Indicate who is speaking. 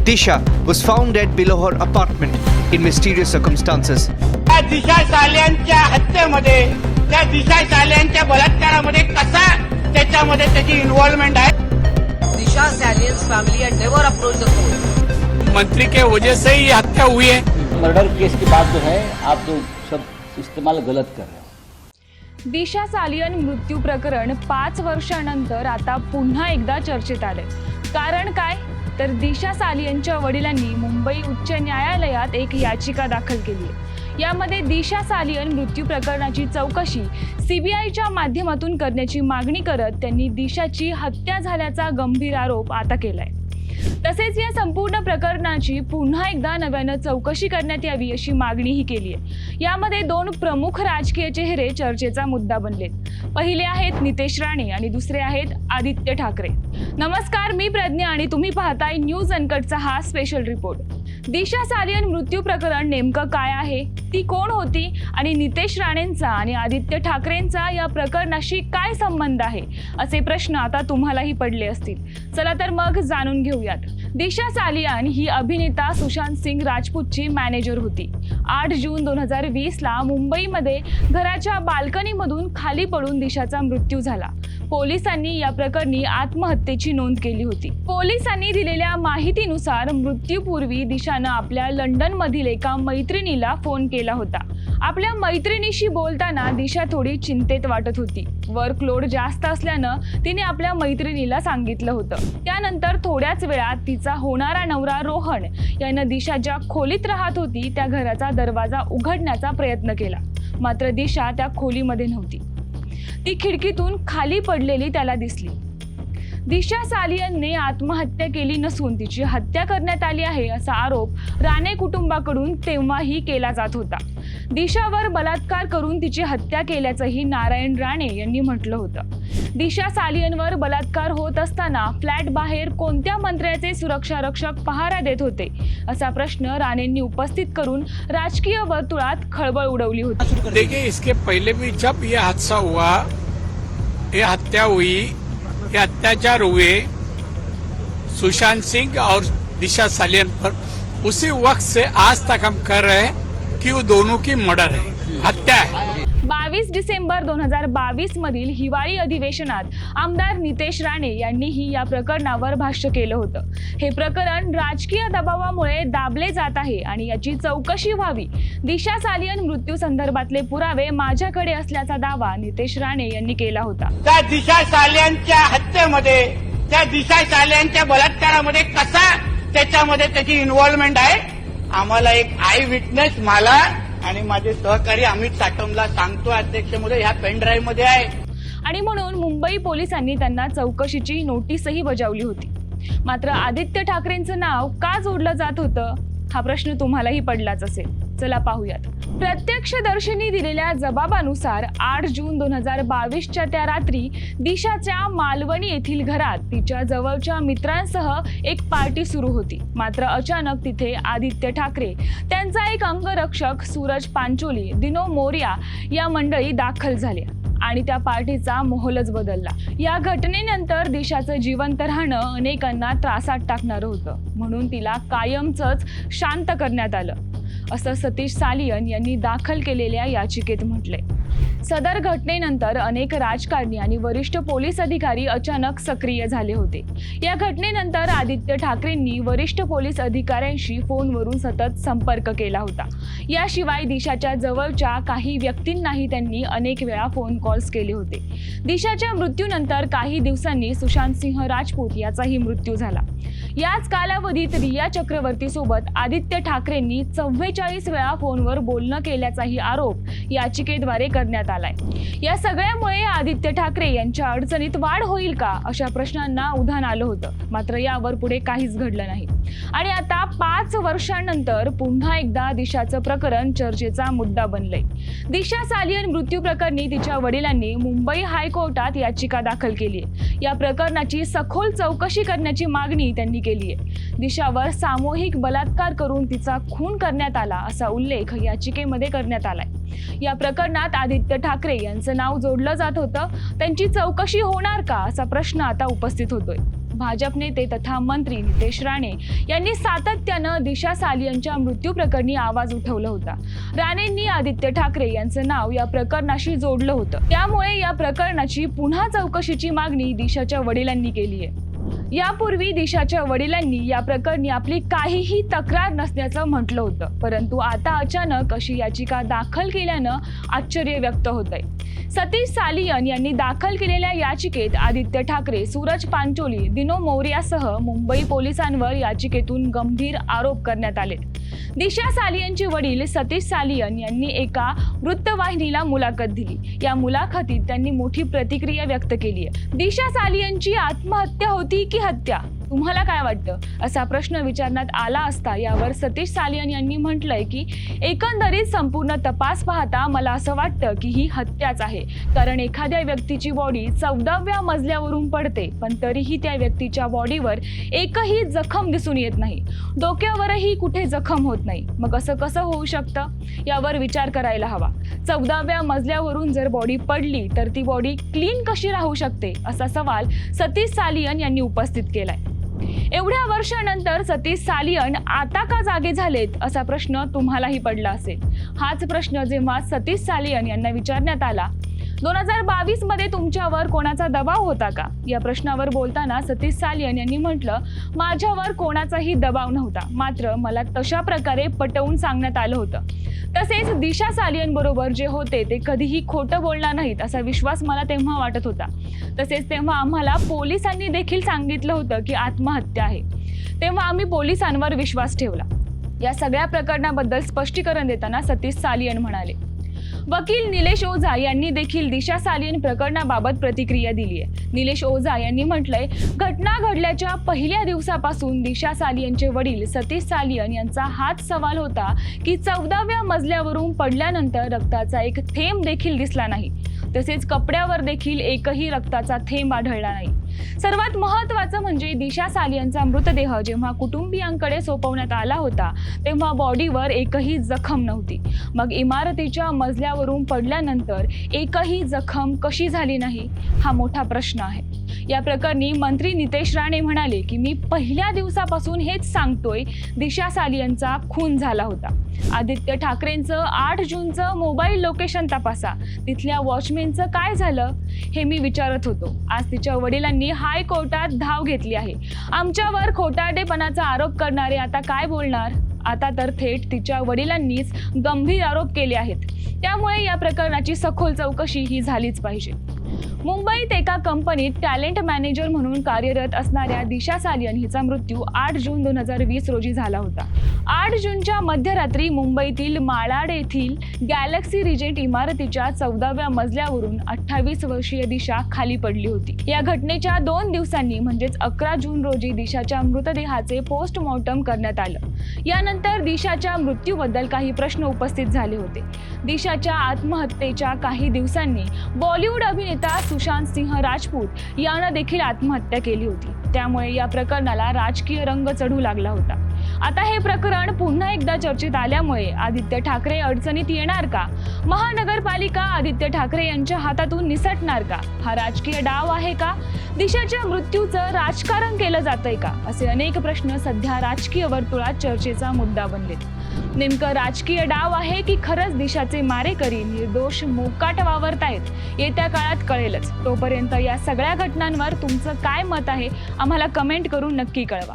Speaker 1: Disha was found dead below her apartment in mysterious circumstances.
Speaker 2: त्या दिशा साल्यांच्या हत्येमध्ये, त्या दिशा साल्यांच्या बलात्कारामध्ये कसा त्याच्यामध्ये त्याची इन्व्हॉल्वमेंट आहे.
Speaker 3: Disha Salian's family had never approached the court.
Speaker 2: मंत्री के वजह से ही हत्या हुई है.
Speaker 4: मर्डर केस की बात जो है आप जो सब इस्तेमाल गलत कर रहे हो.
Speaker 5: दिशा सालियन मृत्यू प्रकरण 5 वर्षानंतर आता पुन्हा एकदा चर्चेत आले. कारण काय, तर दिशा सालियनच्या वडिलांनी मुंबई उच्च न्यायालयात एक याचिका दाखल केली आहे. यामध्ये दिशा सालियन मृत्यू प्रकरणाची चौकशी सीबीआयच्या माध्यमातून करण्याची मागणी करत त्यांनी दिशाची हत्या झाल्याचा गंभीर आरोप आता केलाय. तसेच या संपूर्ण प्रकरणाची पुन्हा एकदा नव्यानं चौकशी करण्यात यावी अशी मागणीही केली आहे. यामध्ये 2 प्रमुख राजकीय चेहरे चर्चेचा मुद्दा बनलेत. पहिले आहेत नितेश राणे आणि दुसरे आहेत आदित्य ठाकरे. नमस्कार, मी प्रज्ञा आणि तुम्ही पाहताय न्यूज अनकटचा हा स्पेशल रिपोर्ट. दिशा सालियन मृत्यू प्रकरण नेमकं काय आहे, ती कोण होती आणि नितेश राणेंचा आणि आदित्य ठाकरेंचा या प्रकरणाशी काय संबंध आहे, असे प्रश्न आता तुम्हालाही पडले असतील. चला तर मग जाणून घेऊयात. दिशा सालियन ही अभिनेता सुशांत सिंग राजपूतची मॅनेजर होती. 8 जून 2020 ला मुंबईमध्ये घराच्या बाल्कनीमधून खाली पडून दिशाचा मृत्यू झाला. पोलिसांनी या प्रकरणी आत्महत्येची नोंद केली होती. पोलिसांनी दिलेल्या माहितीनुसार मृत्यूपूर्वी दिशानं आपल्या लंडनमधील एका मैत्रिणीला फोन केला होता. आपल्या मैत्रिणीशी बोलताना दिशा थोडी चिंतेत वाटत होती. वर्कलोड जास्त असल्यानं तिने आपल्या मैत्रिणीला सांगितलं होतं. त्यानंतर थोड्याच वेळात तिचा होणारा नवरा रोहन यानं दिशा ज्या खोलीत राहत होती त्या घराचा दरवाजा उघडण्याचा प्रयत्न केला. मात्र दिशा त्या खोलीमध्ये नव्हती. ती खिडकीतून खाली पडलेली त्याला दिसली. दिशा सालियनने आत्महत्या केली नसून तिची हत्या करण्यात आली आहे असा आरोप राणे कुटुंबाकडून तेव्हाही केला जात होता. दिशावर बलात्कार करून तिची हत्या केल्याचंही नारायण राणे यांनी म्हटलं होतं. दिशा सालियनवर बलात्कार होत असताना फ्लॅट बाहेर कोणत्या मंत्र्याचे सुरक्षा रक्षक पहारा देत होते, असा प्रश्न राणेंनी उपस्थित करून राजकीय वर्तुळात खळबळ उडवली होती.
Speaker 2: देखिए, इसके पहले भी जब ये हादसा हुआ, ये हत्या हुई, ये अत्याचार हुए सुशांत सिंह और दिशा सालियन पर, उसी वक्त से आज तक हम कर रहे हैं कि वो दोनों की मर्डर है, हत्या है.
Speaker 5: 22 डिसेंबर 2022 मधील हिवाळी अधिवेशनात आमदार नितेश राणे यांनीही या प्रकरणावर भाष्य केलं होतं. हे प्रकरण राजकीय दबावामुळे दाबले जात आहे आणि याची चौकशी व्हावी. दिशा सालियन मृत्यू संदर्भातले पुरावे माझ्याकडे असल्याचा दावा नितेश राणे यांनी केला होता.
Speaker 2: त्या दिशा साल्यांच्या हत्येमध्ये, त्या दिशा साल्यांच्या बलात्कारामध्ये कसा त्याच्यामध्ये त्याची इन्व्हॉल्वमेंट आहे, आम्हाला एक आय विटनेस मला आणि माझे सहकारी अमित साटमला सांगतो अध्यक्ष मध्ये ह्या पेन ड्राईव्ह मध्ये आहे.
Speaker 5: आणि म्हणून मुंबई पोलिसांनी त्यांना चौकशीची नोटीसही बजावली होती. मात्र आदित्य ठाकरेंचं नाव का जोडलं जात होतं, हा प्रश्न तुम्हालाही पडलाच असेल. चला पाहूयात. प्रत्यक्षदर्शींनी दिलेल्या जबाबानुसार 8 जून 2022च्या त्या रात्री दिशाच्या मालवणी येथील घरात तिच्या जवळच्या मित्रांसह एक पार्टी सुरू होती. मात्र अचानक तिथे आदित्य ठाकरे, त्यांचा एक अंगरक्षक सूरज पांचोली, दिनो मोर्या या मंडळी दाखल झाल्या आणि त्या पार्टीचा माहोलच बदलला. या घटनेनंतर दिशाचं जिवंत राहणं अनेकांना त्रासात टाकणारं होतं, म्हणून तिला कायमचंच शांत करण्यात आलं, असं सतीश सालियन यांनी दाखल केलेल्या याचिकेत म्हटलंय. सदर घटनेनंतर अनेक राजकारणी आणि वरिष्ठ पोलीस अधिकारी अचानक सक्रिय झाले होते. या घटनेनंतर आदित्य ठाकरेंनी वरिष्ठ पोलीस अधिकाऱ्यांशी फोनवरून सतत संपर्क केला होता. याशिवाय दिशाच्या जवळच्या काही व्यक्तींनाही त्यांनी अनेक वेळा फोन कॉल्स केले होते. दिशाच्या मृत्यूनंतर काही दिवसांनी सुशांत सिंह राजपूत याचाही मृत्यू झाला. याच कालावधीत रिया चक्रवर्ती सोबत आदित्य ठाकरेंनी 44 वेळा फोनवर बोलणं केल्याचाही आरोप याचिकेद्वारे करण्यात आलाय. या सगळ्यामुळे आदित्य ठाकरे यांच्या अडचणीत वाढ होईल का, अशा प्रश्नांना उधाण आलं होतं. मात्र यावर पुढे काहीच घडलं नाही आणि आता 5 वर्षांनंतर पुन्हा एकदा दिशाचं प्रकरण चर्चेचा मुद्दा बनलंय. दिशा सालियन मृत्यू प्रकरणी तिच्या वडिलांनी मुंबई हायकोर्टात याचिका दाखल केली आहे. या प्रकरणाची सखोल चौकशी करण्याची मागणी त्यांनी केली आहे. दिशावर सामूहिक बलात्कार करून तिचा खून करण्यात आला असा उल्लेख याचिकेमध्ये करण्यात आलाय. या प्रकरणात आदित्य ठाकरे यांचं नाव जोडलं जात होतं. त्यांची चौकशी होणार का असा प्रश्न आता उपस्थित होतोय. भाजप नेते तथा मंत्री नितेश राणे यांनी सातत्यानं दिशा सालियनच्या मृत्यू प्रकरणी आवाज उठवला होता. राणेंनी आदित्य ठाकरे यांचं नाव या प्रकरणाशी जोडलं होतं. त्यामुळे या प्रकरणाची पुन्हा चौकशीची मागणी दिशाच्या वडिलांनी केली आहे. यापूर्वी दिशाच्या वडिलांनी या प्रकरणी आपली काहीही तक्रार नसल्याचं म्हटलं होतं, परंतु आता अचानक अशी याचिका दाखल केल्यानं आश्चर्य व्यक्त होतंय. सतीश सालियन यांनी दाखल केलेल्या याचिकेत आदित्य ठाकरे, सूरज पांचोली, दिनो मोरयासह मुंबई पोलिसांवर याचिकेतून गंभीर आरोप करण्यात आले. दिशा सालियनचे वडील सतीश सालियन यांनी एका वृत्तवाहिनीला मुलाखत दिली. या मुलाखतीत त्यांनी मोठी प्रतिक्रिया व्यक्त केली आहे. दिशा सालियनची आत्महत्या होती की हत्या? तुम्हाला काय वाटतं असा प्रश्न विचारण्यात आला असता यावर सतीश सालियन यांनी म्हटलंय की एकंदरीत संपूर्ण तपास पाहता मला असं वाटतं की ही हत्याच आहे. कारण एखाद्या व्यक्तीची बॉडी 14व्या मजल्यावरून पडते, पण तरीही त्या व्यक्तीच्या बॉडीवर एकही जखम दिसून येत नाही. डोक्यावरही कुठे जखम होत नाही. मग असं कसं होऊ शकतं यावर विचार करायला हवा. 14व्या मजल्यावरून जर बॉडी पडली तर ती बॉडी क्लीन कशी राहू शकते असा सवाल सतीश सालियन यांनी उपस्थित केलाय. एवढ्या वर्षानंतर सतीश सालियन आता का जागे झालेत असा प्रश्न तुम्हालाही पडला असेल. हाच प्रश्न जेव्हा सतीश सालियन यांना विचारण्यात आला 2022 मध्ये तुमच्यावर कोणाचा दबाव होता का या प्रश्नावर बोलताना सतीश सालियन यांनी म्हटलं, माझ्यावर कोणाचाही दबाव नव्हता, मात्र मला तशा प्रकारे पटवून सांगण्यात आलं होतं. तसेच दिशा सालियन बरोबर जे होते ते कधीही खोटं बोलणार नाहीत असा विश्वास मला तेव्हा वाटत होता. तसेच तेव्हा आम्हाला पोलिसांनी देखील सांगितलं होतं की आत्महत्या आहे. तेव्हा आम्ही पोलिसांवर विश्वास ठेवला. या सगळ्या प्रकरणाबद्दल स्पष्टीकरण देताना सतीश सालियन म्हणाले. वकील निलेश ओझा यांनी देखील दिशा सालियन प्रकरणाबाबत प्रतिक्रिया दिली आहे. निलेश ओझा यांनी म्हटलंय, घटना घडल्याच्या पहिल्या दिवसापासून दिशा सालियनचे वडील सतीश सालियन यांचा हाच सवाल होता की 14व्या मजल्यावरून पडल्यानंतर रक्ताचा एक थेंब देखील दिसला नाही. तसेच कपड्यावर देखील एकही रक्ताचा थेंब आढळला नाही. सर्वात महत्त्वाचं म्हणजे दिशा सालियनचा मृतदेह जेव्हा कुटुंबियांकडे सोपवण्यात आला होता तेव्हा बॉडीवर एकही जखम नव्हती. मग इमारतीच्या मजल्यावरून पडल्यानंतर एकही जखम कशी झाली नाही हा मोठा प्रश्न आहे. या प्रकरणी मंत्री नितेश राणे म्हणाले की मी पहिल्या दिवसापासून हेच सांगतोय, दिशा सालियनचा खून झाला होता. आदित्य ठाकरेंचं 8 जूनचं मोबाईल लोकेशन तपासा, तिथल्या वॉचमॅनचं काय झालं हे मी विचारत होतो. आज तिच्या वडिलांनी हायकोर्टात धाव घेतली आहे. आमच्यावर खोटारडेपणाचा आरोप करणारे आता काय बोलणार? आता तर थेट तिच्या वडिलांनीच गंभीर आरोप केले आहेत. त्यामुळे या प्रकरणाची सखोल चौकशी ही झालीच पाहिजे. मुंबईत एका कंपनीत टॅलेंट मॅनेजर म्हणून कार्यरत असणाऱ्या दिशा सालियन हिचा मृत्यू 8 जून 2020 रोजी झाला होता. 8 जूनच्या मध्यरात्री मुंबईतील मालाड येथील गॅलेक्सी रिजेंट इमारतीच्या 14व्या मजल्यावरून 28 वर्षीय दिशा खाली पडली होती. या घटनेच्या 2 दिवसांनी म्हणजेच 11 जून रोजी दिशाच्या मृतदेहाचे पोस्टमॉर्टम करण्यात आलं. यानंतर दिशाच्या मृत्यूबद्दल काही प्रश्न उपस्थित झाले होते. दिशाच्या आत्महत्येच्या काही दिवसांनी बॉलिवूड अभिनेता सुशांत सिंह राजपूत यानं देखील आत्महत्या केली होती. त्यामुळे या प्रकरणाला राजकीय रंग चढू लागला होता. आता हे प्रकरण पुन्हा एकदा चर्चेत आल्यामुळे आदित्य ठाकरे अडचणीत येणार का? महानगरपालिका आदित्य ठाकरे यांच्या हातातून निसटणार का? हा राजकीय डाव आहे का? दिशाच्या मृत्यूचं राजकारण केलं जातंय का? असे अनेक प्रश्न सध्या राजकीय वर्तुळात चर्चेचा मुद्दा बनलेत. नेमकं राजकीय डाव आहे की खरंच दिशाचे मारेकरी निर्दोष मोकाट वावरतायत? येत्या काळात कळेलच. तोपर्यंत या सगळ्या घटनांवर तुमचं काय मत आहे आम्हाला कमेंट करून नक्की कळवा.